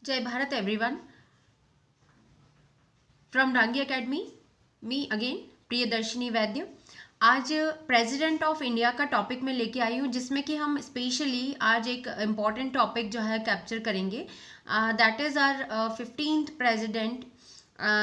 जय Bharat everyone from Dangi academy. Me again Priyadarshini वैद्य। आज president of India का टॉपिक मैं लेके आई हूँ, जिसमें कि हम स्पेशली आज एक इम्पॉर्टेंट टॉपिक जो है कैप्चर करेंगे। That is our 15th president,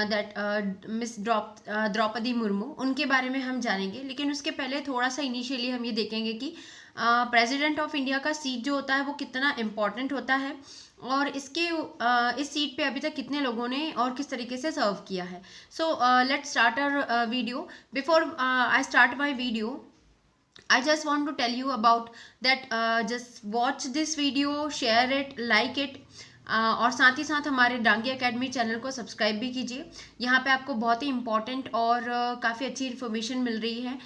that miss Draupadi Murmu. उनके बारे में हम जानेंगे, लेकिन उसके पहले थोड़ा सा इनिशियली हम ये देखेंगे कि प्रेसिडेंट ऑफ इंडिया का सीट जो होता है वो कितना इम्पॉर्टेंट होता है, और इस सीट पे अभी तक कितने लोगों ने और किस तरीके से सर्व किया है। So let's start our video. Before I start my video, I just want to tell you about that, just watch this video, share it, like it, और साथ ही साथ हमारे डांगी एकेडमी चैनल को सब्सक्राइब भी कीजिए। यहाँ पे आपको बहुत ही इंपॉर्टेंट और काफ़ी अच्छी इन्फॉर्मेशन मिल रही है।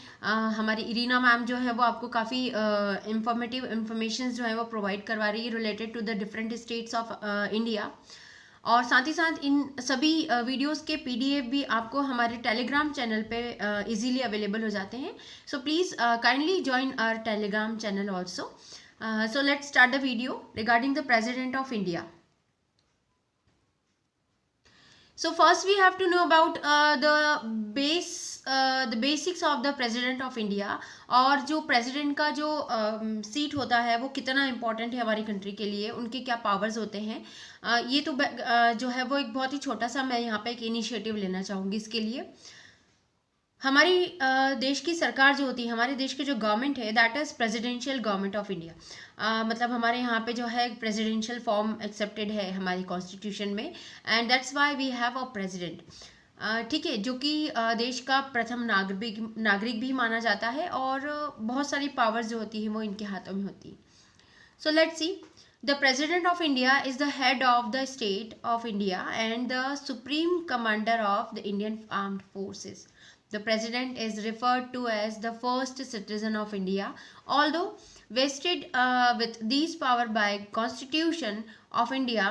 हमारी इरीना मैम जो है वो आपको काफ़ी इंफॉर्मेटिव इन्फॉर्मेशन जो है वो प्रोवाइड करवा रही है related to the different states of India. और साथ ही साथ इन सभी वीडियोस के पीडीएफ भी आपको हमारे टेलीग्राम चैनल पे इजीली अवेलेबल हो जाते हैं। So please kindly join our Telegram channel also. So let's start the video regarding the president of India. So first we have to know about the basics of the president of India। और जो president का जो seat होता है वो कितना important है हमारी कंट्री के लिए, उनके क्या पावर्स होते हैं। ये तो जो है वो एक बहुत ही छोटा सा मैं यहाँ पे एक इनिशिएटिव लेना चाहूँगी इसके लिए। हमारी देश की सरकार जो होती है, हमारे देश की जो गवर्नमेंट है, that is presidential government of India. मतलब हमारे यहाँ पे जो है प्रेसिडेंशियल फॉर्म एक्सेप्टेड है हमारी कॉन्स्टिट्यूशन में, and that's why we have a president. ठीक है, जो कि देश का प्रथम नागरिक भी माना जाता है, और बहुत सारी पावर्स जो होती हैं वो इनके हाथों में होती है। So let's see. The President of India is the head of the state of India and the supreme commander of the Indian Armed Forces. The President is referred to as the first citizen of India, although vested with these power by Constitution of India.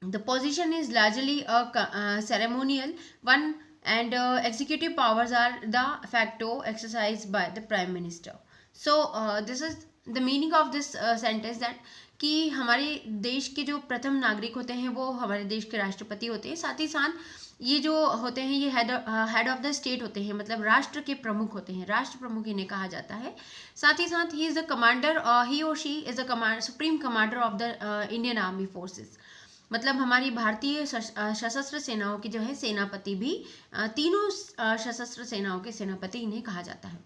The position is largely a ceremonial one, and executive powers are the facto exercised by the Prime Minister. So this is the meaning of this sentence, that कि हमारे देश के जो प्रथम नागरिक होते हैं वो हमारे देश के राष्ट्रपति होते हैं। साथ ही साथ ये जो होते हैं ये हेड ऑफ द स्टेट होते हैं, मतलब राष्ट्र के प्रमुख होते हैं, राष्ट्र प्रमुख इन्हें कहा जाता है। साथ ही साथ ही इज़ द कमांडर, ही और she is the supreme commander of the Indian army forces. मतलब हमारी भारतीय सशस्त्र सेनाओं की जो है सेनापति भी, तीनों सशस्त्र सेनाओं के सेनापति इन्हें कहा जाता है।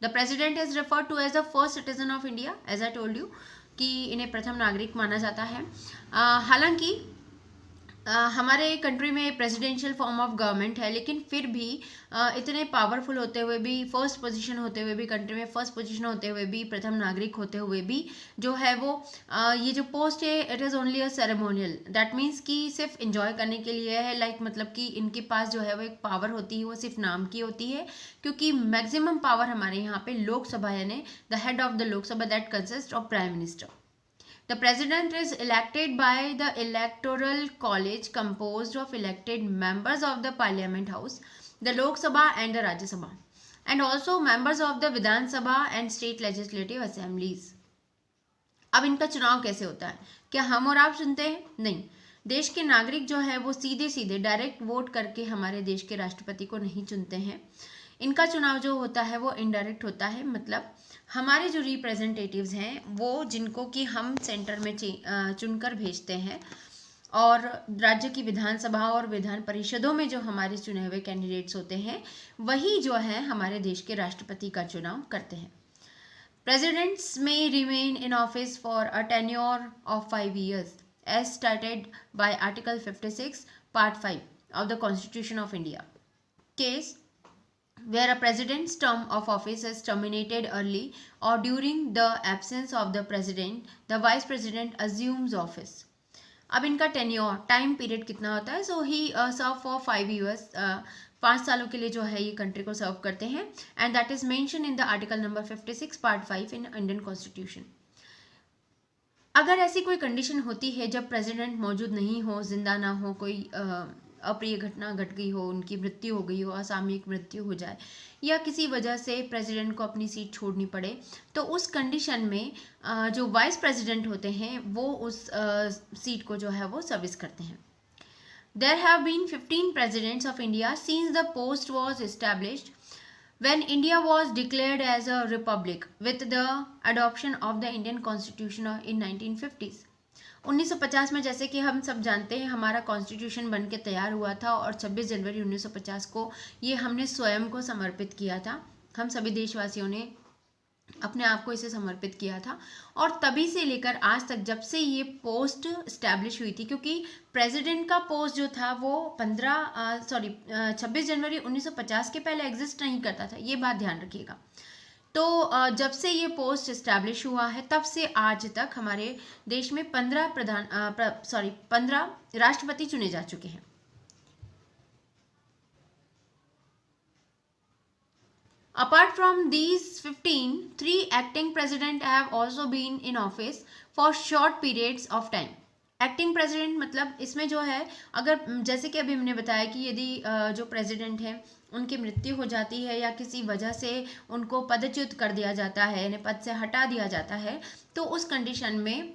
The president is referred to as the first citizen of India, as I told you कि इन्हें प्रथम नागरिक माना जाता है। हालांकि हमारे कंट्री में प्रेसिडेंशियल फॉर्म ऑफ गवर्नमेंट है, लेकिन फिर भी इतने पावरफुल होते हुए भी, फर्स्ट पोजीशन होते हुए भी, कंट्री में फर्स्ट पोजीशन होते हुए भी, प्रथम नागरिक होते हुए भी जो है वो ये जो पोस्ट है it is only a ceremonial. That means कि सिर्फ इंजॉय करने के लिए है, लाइक मतलब कि इनके पास जो है वो एक पावर होती है वो सिर्फ नाम की होती है, क्योंकि मैक्सिमम पावर हमारे यहाँ पे लोकसभा यानी the head of the Lok Sabha that consist of prime minister. The president is elected by the electoral college composed of elected members of the parliament house, the Lok Sabha and the Rajya Sabha, and also members of the Vidhan Sabha and state legislative assemblies. अब इनका चुनाव कैसे होता है? क्या हम और आप चुनते हैं? नहीं, देश के नागरिक जो है वो सीधे सीधे डायरेक्ट वोट करके हमारे देश के राष्ट्रपति को नहीं चुनते हैं। इनका चुनाव जो होता है वो इनडायरेक्ट होता है, मतलब हमारे जो रिप्रेजेंटेटिव्स हैं वो जिनको कि हम सेंटर में चुनकर भेजते हैं, और राज्य की विधानसभा और विधान परिषदों में जो हमारे चुने हुए कैंडिडेट्स होते हैं वही जो है हमारे देश के राष्ट्रपति का चुनाव करते हैं। प्रेसिडेंट्स में remain in office for a tenure of 5 years as stated by Article 56 Part 5 of the Constitution of India. Case where a president's term of office is terminated early or during the absence of the president, the vice president assumes office. अब इनका tenure time period कितना होता है? सो ही serve for 5 years, 5 सालों के लिए जो है ये कंट्री को सर्व करते हैं, and that is mention in the article number 56 part 5 in Indian constitution. अगर ऐसी कोई कंडीशन होती है जब प्रेसिडेंट मौजूद नहीं हो, जिंदा ना हो, कोई अप्रिय घटना घट गई हो, उनकी मृत्यु हो गई हो, असामयिक मृत्यु हो जाए या किसी वजह से प्रेसिडेंट को अपनी सीट छोड़नी पड़े, तो उस कंडीशन में जो वाइस प्रेसिडेंट होते हैं वो उस सीट को जो है वो सर्विस करते हैं. There have been 15 presidents of India since the post was established when India was declared as a republic with the adoption of the Indian Constitution in 1950s. 1950 में जैसे कि हम सब जानते हैं हमारा कॉन्स्टिट्यूशन बन के तैयार हुआ था और 26 जनवरी 1950 को ये हमने स्वयं को समर्पित किया था. हम सभी देशवासियों ने अपने आप को इसे समर्पित किया था और तभी से लेकर आज तक जब से ये पोस्ट स्टैब्लिश हुई थी, क्योंकि प्रेसिडेंट का पोस्ट जो था वो 26 जनवरी 1950 के पहले एग्जिस्ट नहीं करता था, ये बात ध्यान रखिएगा. तो जब से ये पोस्ट स्टैब्लिश हुआ है तब से आज तक हमारे देश में 15 राष्ट्रपति चुने जा चुके हैं. Apart from these 15, 3 acting president have also been in office for short periods of time. Acting president मतलब इसमें जो है, अगर जैसे कि अभी हमने बताया कि यदि जो प्रेसिडेंट है उनकी मृत्यु हो जाती है या किसी वजह से उनको पदच्युत कर दिया जाता है यानी पद से हटा दिया जाता है, तो उस कंडीशन में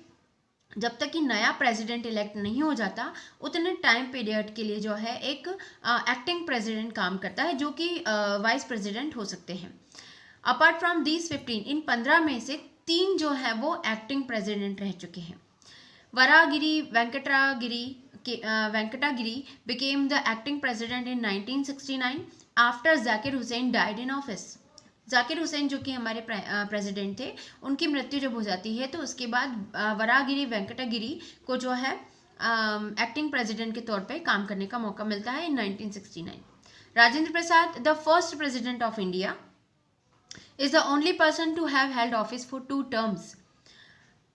जब तक कि नया प्रेसिडेंट इलेक्ट नहीं हो जाता उतने टाइम पीरियड के लिए जो है एक एक्टिंग प्रेसिडेंट काम करता है जो कि वाइस प्रेसिडेंट हो सकते हैं. अपार्ट फ्रॉम दीज 15, इन 15 में से 3 जो है वो एक्टिंग प्रेसिडेंट रह चुके हैं. Varahagiri Venkatagiri became the acting president in 1969 after Zakir Hussain died in office. Zakir Hussain जो कि हमारे प्रेसिडेंट थे, उनकी मृत्यु जब हो जाती है तो उसके बाद वरागिरी वेंकटागिरी को जो है एक्टिंग प्रेसिडेंट के तौर पे काम करने का मौका मिलता है in 1969. Rajendra Prasad, the first president of India, is the only person to have held office for 2 terms.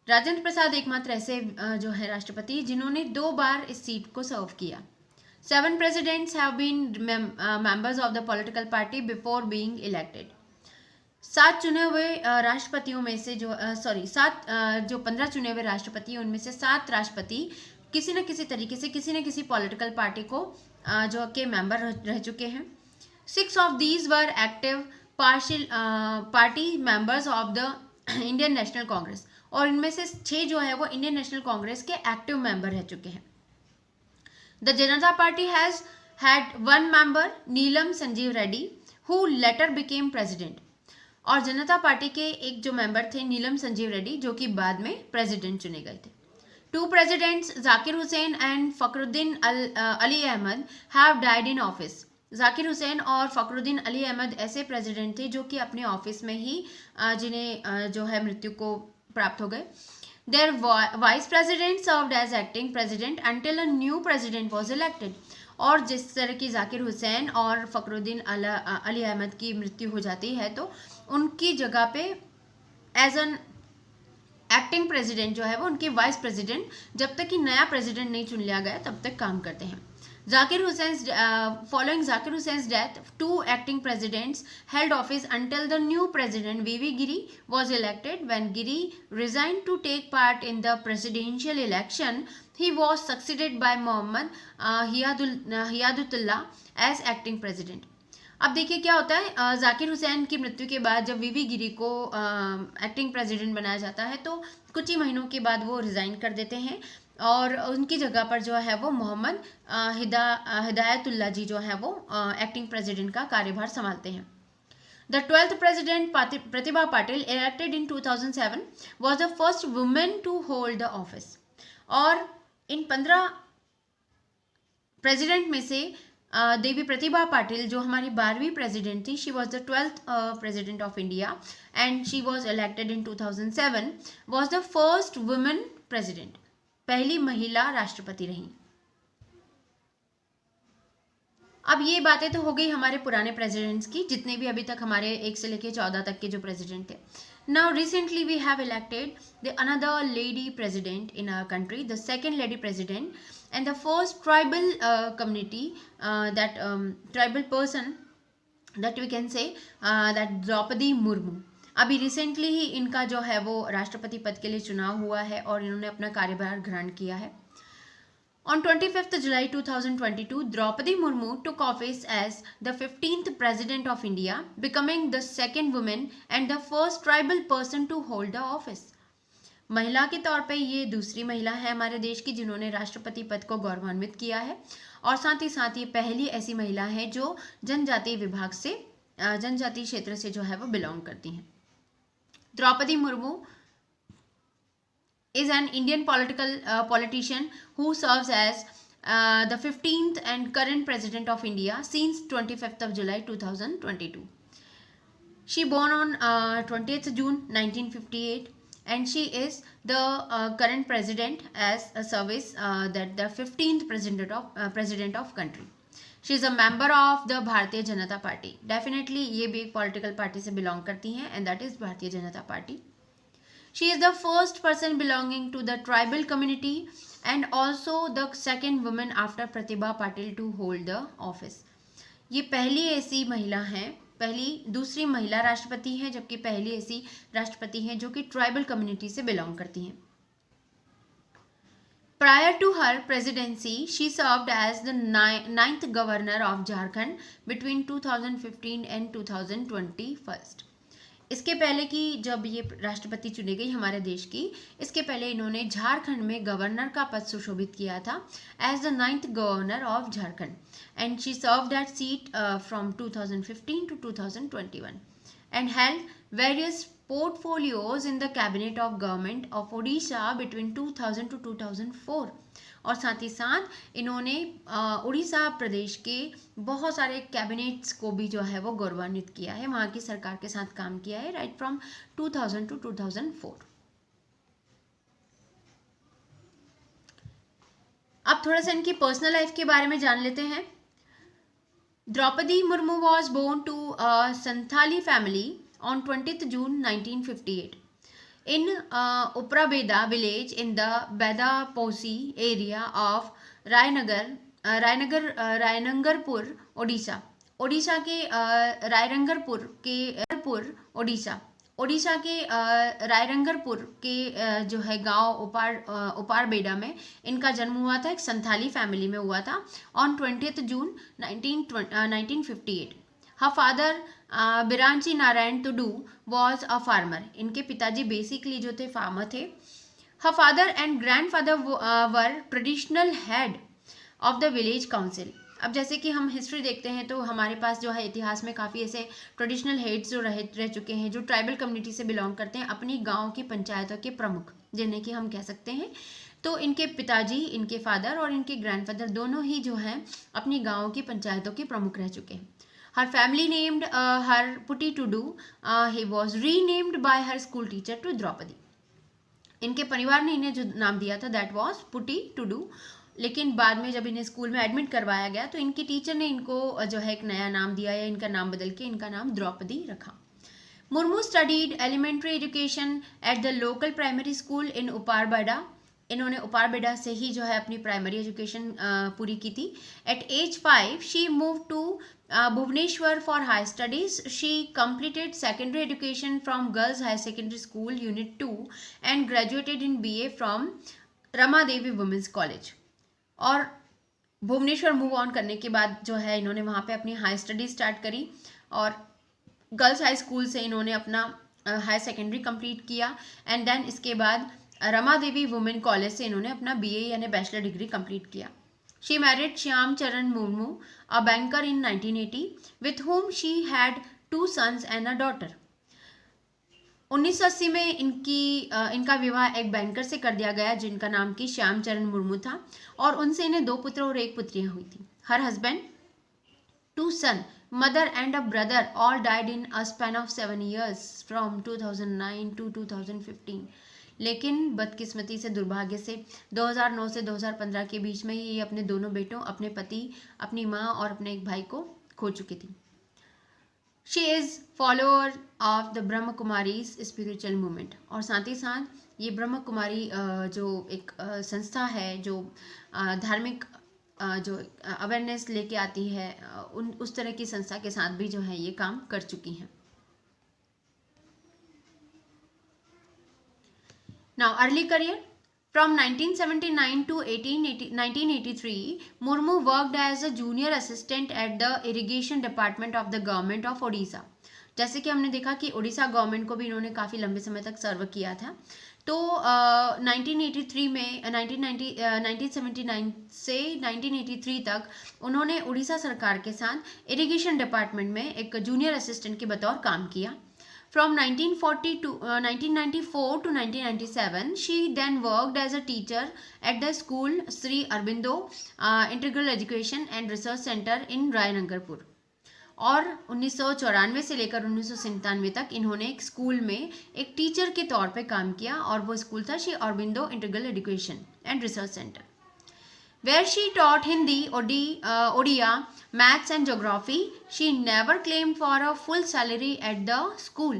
Rajendra Prasad एकमात्र ऐसे जो है राष्ट्रपति जिन्होंने 2 बार इस सीट को सर्व किया. 7 presidents have been members of the political party before being elected. 7 चुने हुए राष्ट्रपतियों में से जो 15 चुने हुए राष्ट्रपति उनमें से 7 राष्ट्रपति किसी न किसी तरीके से किसी न किसी पॉलिटिकल पार्टी को जो के मेंबर रह चुके हैं. 6 of these were active party members of the Indian national Congress, और इनमें से 6 जो है वो इंडियन नेशनल कांग्रेस के एक्टिव मेंबर रह चुके हैं. The Janata Party has had 1 member, Neelam Sanjeev Reddy, who later became president. और जनता पार्टी के एक जो मेंबर थे नीलम संजीव रेड्डी जो कि बाद में प्रेसिडेंट चुने गए थे. 2 presidents, Zakir Hussain and Fakhruddin Ali Ahmed, have died in office. Zakir Hussain और फखरुद्दीन अली अहमद ऐसे प्रेसिडेंट थे जो कि अपने ऑफिस में ही जिन्हें जो है मृत्यु को प्राप्त हो गए. Their vice president served as acting president until a new president was elected. और जिस तरह की जाकिर हुसैन और फखरुद्दीन अली अहमद की मृत्यु हो जाती है तो उनकी जगह पे एज एन एक्टिंग प्रेसिडेंट जो है वो उनके वाइस प्रेसिडेंट जब तक कि नया प्रेसिडेंट नहीं चुन लिया गया तब तक काम करते हैं. Following Zakir Husain's death, 2 acting presidents held office until the new president V.V. Giri was elected. When Giri resigned to take part in the presidential election, he was succeeded by Mohammad Hiyadutullah as acting president. अब देखिए क्या होता है, जाकिर हुसैन की मृत्यु के बाद जब वीवी गिरी को एक्टिंग प्रेसिडेंट बनाया जाता है तो कुछ ही महीनों के बाद वो रिजाइन कर देते हैं और उनकी जगह पर जो है वो मोहम्मद हिदायतुल्ला जी जो है वो एक्टिंग प्रेसिडेंट का कार्यभार संभालते हैं. The 12th president Pratibha Patil elected in 2007 was the first woman to hold the office. और इन 15 प्रेसिडेंट में से देवी प्रतिभा पाटिल जो हमारी 12वीं प्रेसिडेंट थी, she was the 12th president of India and she was elected in 2007, was the first women president, पहली महिला राष्ट्रपति रही. अब ये बातें तो हो गई हमारे पुराने प्रेसिडेंट्स की, जितने भी अभी तक हमारे 1 से लेकर 14 तक के जो प्रेसिडेंट थे. Now recently we have elected the another lady president in our country, the second lady president and the first tribal community tribal person that we can say that Draupadi Murmu. अभी रिसेंटली ही इनका जो है वो राष्ट्रपति पद के लिए चुनाव हुआ है और इन्होंने अपना कार्यभार ग्रहण किया है. On 25th July 2022, Draupadi Murmu took office as the 15th President of India, becoming the second woman and the first tribal person to hold the office. महिला के तौर पे ये दूसरी महिला है हमारे देश की जिन्होंने राष्ट्रपति पद को गौरवान्वित किया है, और साथ ही ये पहली ऐसी महिला है जो जनजातीय विभाग से जनजातीय क्षेत्र से जो है वो बिलोंग करती हैं. Draupadi Murmu is an Indian politician who serves as the 15th and current President of India since 25th of July 2022. She born on 20th June 1958, and she is the current President as a service that the 15th President of country. She is a member of the Bharatiya Janata Party. Definitely ये भी एक political party से belong करती हैं, and that is Bharatiya Janata Party. She is the first person belonging to the tribal community and also the second woman after Pratibha Patil to hold the office. ये पहली ऐसी महिला हैं, दूसरी महिला राष्ट्रपति हैं, जबकि पहली ऐसी राष्ट्रपति हैं जो कि ट्राइबल कम्युनिटी से बिलोंग करती हैं. Prior to her presidency, she served as the ninth governor of Jharkhand between 2015 and 2021. इसके पहले कि जब ये राष्ट्रपति चुनी गई हमारे देश की, इसके पहले इन्होंने झारखंड में गवर्नर का पद सुशोभित किया था as the 9th governor of Jharkhand, and she serve that seat from 2015 to 2021 and held various portfolios in the cabinet of government of Odisha between 2000 to 2004. और साथ ही साथ इन्होंने उड़ीसा प्रदेश के बहुत सारे कैबिनेट्स को भी जो है वो गौरवान्वित किया है, वहाँ की सरकार के साथ काम किया है राइट फ्रॉम 2000 to 2004. अब थोड़ा सा इनकी पर्सनल लाइफ के बारे में जान लेते हैं. Draupadi Murmu was born to Santhali family on 20th June 1958 in Uprabeda village in the Bedaposi area of Rairangpur Odisha. Odisha के रायरंगरपुर के ओडिशा के रायरंगरपुर के जो है गांव उपारबेडा में इनका जन्म हुआ था. एक संथाली फैमिली में हुआ था on 20th June 1958. Her father Biranchi Narayan Tudu was a farmer. इनके पिताजी बेसिकली जो थे फार्मर थे. Her father and grandfather were traditional head of the village council. अब जैसे कि हम हिस्ट्री देखते हैं तो हमारे पास जो है इतिहास में काफ़ी ऐसे ट्रेडिशनल हेड्स जो रह चुके हैं जो ट्राइबल कम्युनिटी से बिलोंग करते हैं, अपनी गांव की पंचायतों के प्रमुख जिन्हें कि हम कह सकते हैं. तो इनके पिताजी, इनके फादर और इनके ग्रैंडफादर दोनों ही जो हैं अपनी गाँव की पंचायतों के प्रमुख रह चुके हैं. Her family named her Putti Tudu. He was renamed by her school teacher to Draupadi. इनके परिवार ने इन्हें जो नाम दिया था that was Putti Tudu, लेकिन बाद में जब इन्हें स्कूल में एडमिट करवाया गया तो इनकी टीचर ने इनको जो है एक नया नाम दिया या इनका नाम बदल के इनका नाम द्रौपदी रखा. Murmu studied elementary education at the local primary school in Uparbeda. इन्होंने उपारबेडा से ही जो है अपनी प्राइमरी एजुकेशन पूरी की थी. At age 5 she move to Bhubaneswar for high studies. शी completed secondary education from Girls High Secondary School Unit 2 and graduated in BA from Rama Devi women's college. और भुवनेश्वर मूव ऑन करने के बाद जो है इन्होंने वहाँ पे अपनी हाई स्टडीज स्टार्ट करी और गर्ल्स हाई स्कूल से इन्होंने अपना हाई सेकेंडरी कंप्लीट किया एंड देन इसके बाद रमा देवी वुमेन कॉलेज से इन्होंने अपना BA यानी बैचलर डिग्री कंप्लीट किया. She married Shyam Charan Murmu, a banker in 1980, with whom she had 2 sons and a daughter. 1980 में इनका विवाह एक बैंकर से कर दिया गया जिनका नाम की श्याम चरण मुर्मू था और उनसे इन्हें 2 पुत्र और 1 पुत्रियां हुई थी. Her husband, 2 sons, mother and a brother all died in a span of 7 years from 2009 to 2015. लेकिन बदकिस्मती से, दुर्भाग्य से 2009 से 2015 के बीच में ये अपने दोनों बेटों, अपने पति, अपनी माँ और अपने एक भाई को खो चुकी थी. She is follower of the Brahma Kumaris spiritual movement. और साथ ही साथ ये ब्रह्म कुमारी जो एक संस्था है जो धार्मिक जो अवेयरनेस लेके आती है उस तरह की संस्था के साथ भी जो है ये काम कर चुकी हैं. Now, early career. From 1979 to 1983, Murmu worked as a junior assistant at the irrigation department of the government of Odisha. जैसे कि हमने देखा कि उड़ीसा गवर्नमेंट को भी इन्होंने काफ़ी लंबे समय तक सर्व किया था। तो 1983 में 1979 से 1983 तक उन्होंने उड़ीसा सरकार के साथ इरिगेशन डिपार्टमेंट में एक जूनियर असिस्टेंट के बतौर काम किया। From 1994 to 1997, she then worked as a teacher at the school Sri Aurobindo Integral Education and Research Center in रायनगरपुर। और 1994 से लेकर 1997 तक इन्होंने एक स्कूल में एक टीचर के तौर पे काम किया और वो स्कूल था Shri Aurobindo integral education and research centre, where she taught Hindi, Odia, maths and geography. She never claimed for a full salary at the school.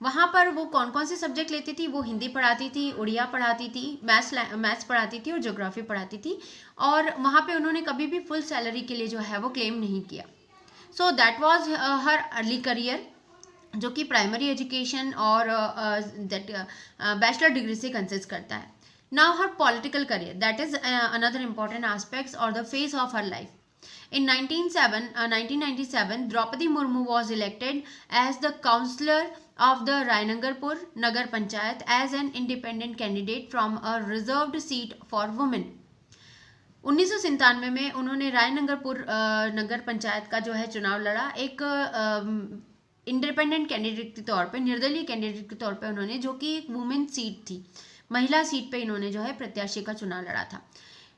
वहाँ पर वो कौन कौन से सब्जेक्ट लेती थी? वो हिंदी पढ़ाती थी, उड़िया पढ़ाती थी, मैथ्स पढ़ाती थी और ज्योग्राफी पढ़ाती थी, और वहाँ पे उन्होंने कभी भी फुल सैलरी के लिए जो है वो क्लेम नहीं किया। So that was her early career, जो कि प्राइमरी एजुकेशन और बैचलर डिग्री से कंसिस्ट करता है। Now her political career, that is another important aspect or the phase of her life. In 1997, Draupadi Murmu was elected as the councillor of the Rainagarpur Nagar Panchayat as an independent candidate from a reserved seat for women. 1997 में उन्होंने रायनगरपुर नगर पंचायत का जो है चुनाव लड़ा, एक independent candidate के तौर पे, निर्दलीय कैंडिडेट के तौर पे उन्होंने, जो कि एक वुमेन सीट थी, महिला सीट पे इन्होंने जो है प्रत्याशी का चुनाव लड़ा था।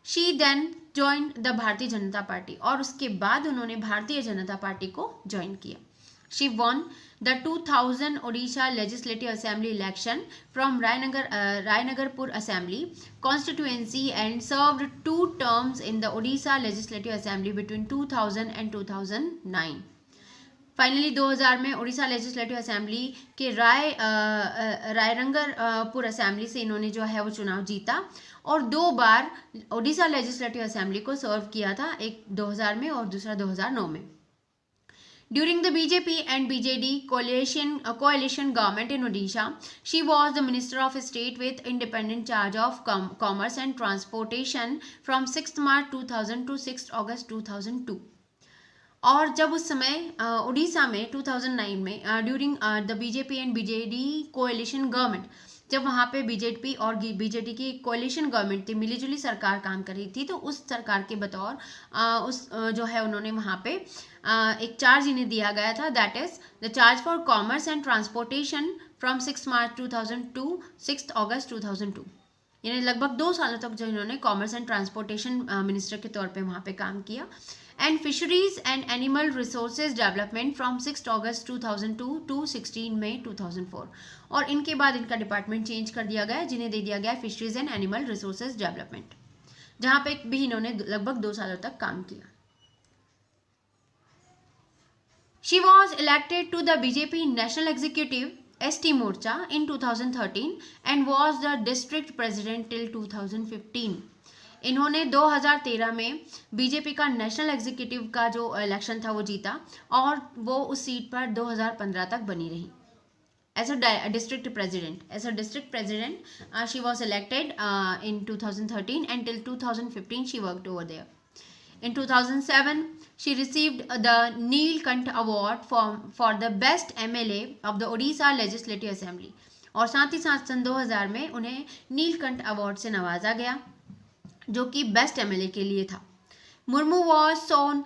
She then join the Bharatiya Janata party, और उसके बाद उन्होंने भारतीय जनता पार्टी को ज्वाइन किया। She won the 2000 Odisha legislative assembly election from Rairangpur assembly constituency and served 2 terms in the Odisha legislative assembly between 2000 and 2009। Finally 2000 में उड़ीसा लेजिस्लेटिव असेंबली के रायरंगपुर असेंबली से इन्होंने जो है वो चुनाव जीता, और 2 बार उड़ीसा लेजिस्लेटिव असेंबली को सर्व किया था, एक 2000 में और दूसरा 2009 में। During the BJP and BJD coalition government in Odisha, she was the Minister of State with independent charge of commerce and transportation from 6th March 2000 to 6th August 2002. और जब उस समय उड़ीसा में 2009 में during the BJP and BJD coalition government, जब वहाँ पे BJP और बीजेडी की कोएलिशन गवर्नमेंट थी, मिलीजुली सरकार काम कर रही थी, तो उस सरकार के बतौर जो है उन्होंने वहाँ पे एक चार्ज इन्हें दिया गया था, that is the charge for commerce and transportation from 6 March 2000 to 6 August 2002। यानी लगभग 2 सालों तक जो इन्होंने कॉमर्स एंड ट्रांसपोर्टेशन मिनिस्टर के तौर पे वहाँ पे काम किया। And fisheries and animal resources development from 6 August 2002 to 16 May 2004। और इनके बाद इनका डिपार्टमेंट चेंज कर दिया गया, जिन्हें दे दिया गया fisheries and animal resources development, जहाँ पे भी इन्होंने लगभग 2 सालों तक काम किया। She was elected to the BJP national executive ST Morcha in 2013 and was the district president till 2015. इन्होंने 2013 में बीजेपी का नेशनल एग्जीक्यूटिव का जो इलेक्शन था वो जीता, और वो उस सीट पर 2015 तक बनी रही as a district president. As a district president, she was elected in 2013 and till 2015 she worked over there. In 2007, she received the Neelkant Award for the Best MLA of the Odisha Legislative Assembly. और साथ ही साथ सन 2000 में उन्हें Neelkanth award से नवाजा गया, जो कि बेस्ट MLA के लिए था। Murmu was sworn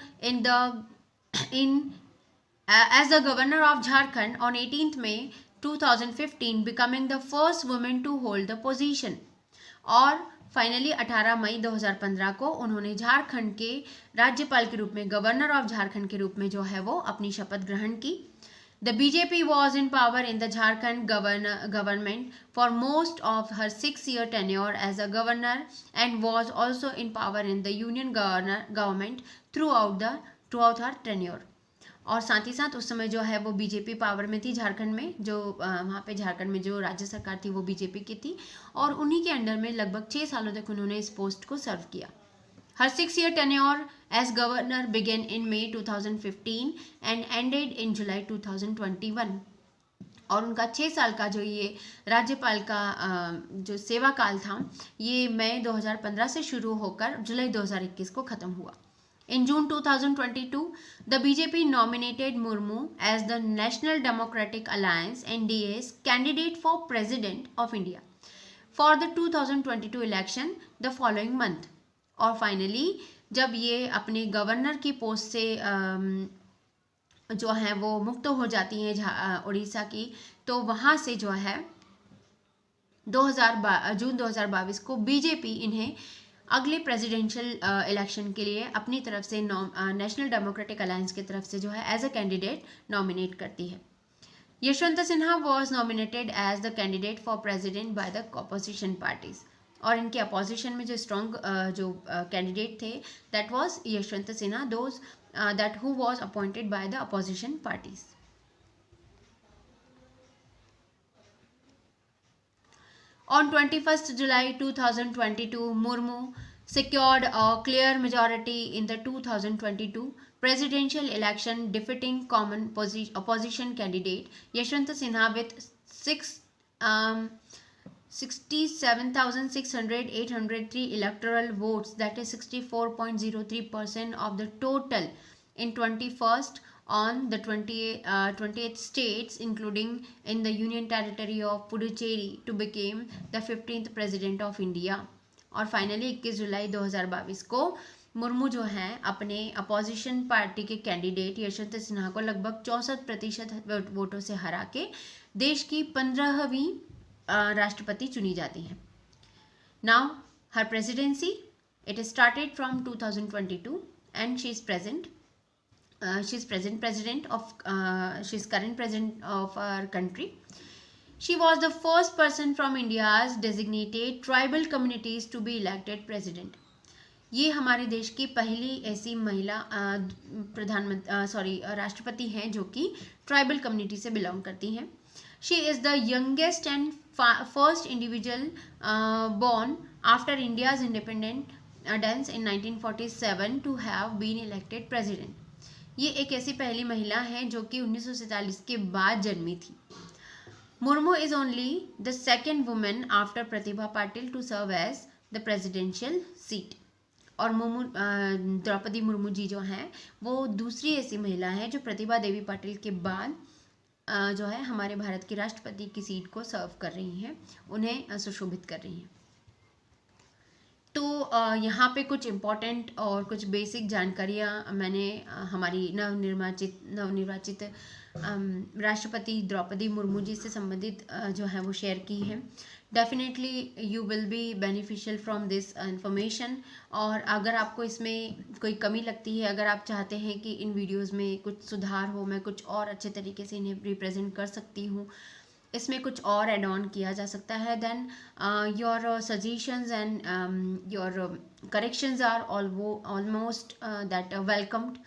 as the governor of Jharkhand on 18th May 2015, becoming the first woman to hold the position. और फाइनली 18 मई 2015 को उन्होंने झारखंड के राज्यपाल के रूप में, गवर्नर ऑफ झारखंड के रूप में जो है वो अपनी शपथ ग्रहण की। The BJP was in power in the Jharkhand government for most of her 6-year tenure as a governor and was also in power in the union government throughout her tenure. और साथ ही साथ उस समय जो है वो बीजेपी पावर में थी झारखंड में, जो वहाँ पे झारखंड में जो राज्य सरकार थी वो बीजेपी की थी, और उन्हीं के अंडर में लगभग 6 सालों तक उन्होंने इस पोस्ट को सर्व किया। हर 6-year tenure as governor began in May 2015 and ended in July 2021. और उनका 6 साल का जो ये राज्यपाल का जो सेवा काल था, ये मई 2015 से शुरू होकर जुलाई 2021 को खत्म हुआ। In June 2022, the BJP nominated Murmu as the National Democratic Alliance (NDA's) candidate for President of India for the 2022 election the following month. और फाइनली जब ये अपने गवर्नर की पोस्ट से जो है वो मुक्त हो जाती हैं उड़ीसा की, तो वहाँ से जो है जून 2022 को बीजेपी इन्हें अगले प्रेसिडेंशियल इलेक्शन के लिए अपनी तरफ से नेशनल डेमोक्रेटिक अलायंस की तरफ से जो है एज अ कैंडिडेट नॉमिनेट करती है। Yashwant Sinha was nominated as the candidate for president by the opposition parties, और इनके अपोजिशन में जो स्ट्रॉन्ग जो कैंडिडेट थे that was Yashwant Sinha, those that who was appointed by the opposition parties. On 21st July 2022, Murmu secured a clear majority in the 2022 presidential election, defeating common opposition candidate Yashwant Sinha with 67,603 electoral votes, that is 64.03% of the total in 21st on the 28 states including in the Union Territory of Puducherry to become the 15th President of India. और finally 21 जुलाई 2022 को मुर्मू जो हैं अपने opposition party के candidate Yashwant Sinha को लगभग 64% वोटों से हरा के देश की 15वीं राष्ट्रपति चुनी जाती हैं। Now her presidency it started from 2022 and she is present president of she's current president of our country. She was the first person from India's designated tribal communities to be elected president. ये हमारे देश की पहली ऐसी महिला राष्ट्रपति हैं जो कि ट्राइबल कम्युनिटी से बिलोंग करती हैं। She is the youngest and first individual born after India's independence in 1947 to have been elected president. ये एक ऐसी पहली महिला है जो कि 1947 के बाद जन्मी थी। Murmu is only the second women after Pratibha Patil to serve as the presidential seat. और द्रौपदी मुर्मू जी जो हैं वो दूसरी ऐसी महिला है जो प्रतिभा देवी पाटिल के बाद जो है हमारे भारत की राष्ट्रपति की सीट को सर्व कर रही हैं, उन्हें सुशोभित कर रही हैं। तो यहाँ पे कुछ इम्पॉर्टेंट और कुछ बेसिक जानकारियाँ मैंने हमारी नवनिर्वाचित राष्ट्रपति द्रौपदी मुर्मू जी से संबंधित जो है वो शेयर की है। Definitely you will be beneficial from this information. और अगर आपको इसमें कोई कमी लगती है, अगर आप चाहते हैं कि इन वीडियोस में कुछ सुधार हो, मैं कुछ और अच्छे तरीके से इन्हें रिप्रेजेंट कर सकती हूँ, इसमें कुछ और एड ऑन किया जा सकता है, then your suggestions and your corrections are almost that welcomed.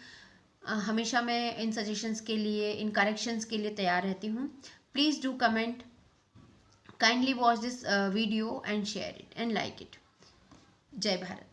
हमेशा मैं इन सजेशंस के लिए, इन करेक्शंस के लिए तैयार रहती हूँ। Please do comment, kindly watch this video and share it and like it. जय भारत।